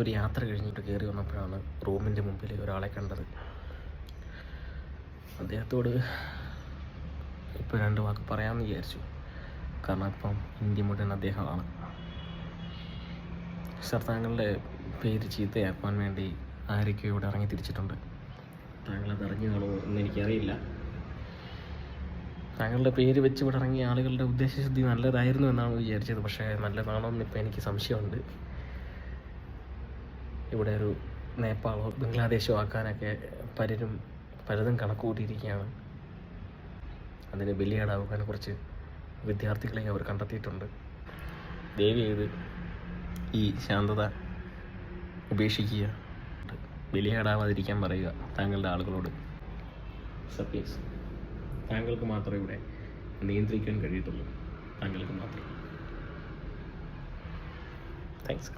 ഒരു യാത്ര കഴിഞ്ഞിട്ട് കയറി വന്നപ്പോഴാണ് റൂമിൻ്റെ മുമ്പിൽ ഒരാളെ കണ്ടത്. അദ്ദേഹത്തോട് ഇപ്പോൾ 2 വാക്ക് പറയാമെന്ന് വിചാരിച്ചു. കാരണം ഇപ്പം ഇന്ത്യ മുഴുവൻ അദ്ദേഹമാണ്. സർ, താങ്കളുടെ പേര് ചീത്തയാക്കുവാൻ വേണ്ടി ആരൊക്കെയോ ഇവിടെ ഇറങ്ങി തിരിച്ചിട്ടുണ്ട്. താങ്കളത് അറിഞ്ഞു കാണുമോ എന്ന് എനിക്കറിയില്ല. താങ്കളുടെ പേര് വെച്ച് ഇവിടെ ഇറങ്ങിയ ആളുകളുടെ ഉദ്ദേശശുദ്ധി നല്ലതായിരുന്നു എന്നാണ് വിചാരിച്ചത്. പക്ഷേ നല്ലതാണോ എന്നിപ്പോൾ എനിക്ക് സംശയമുണ്ട്. ഇവിടെ ഒരു നേപ്പാളോ ബംഗ്ലാദേശോ ആക്കാനൊക്കെ പലതും കണക്ക് കൂട്ടിയിരിക്കുകയാണ്. അതിന് ബലിയാടാവാൻ കുറച്ച് വിദ്യാർത്ഥികളെ അവർ കണ്ടെത്തിയിട്ടുണ്ട്. ദയവ് ചെയ്ത് ഈ ശാന്തത ഉപേക്ഷിക്കുക, ബലിയാടാവാതിരിക്കാൻ പറയുക താങ്കളുടെ ആളുകളോട്. സർ പ്ലീസ്, താങ്കൾക്ക് മാത്രമേ ഇവിടെ നിയന്ത്രിക്കാൻ കഴിയത്തുള്ളൂ. താങ്കൾക്ക് മാത്രം. താങ്ക്സ്.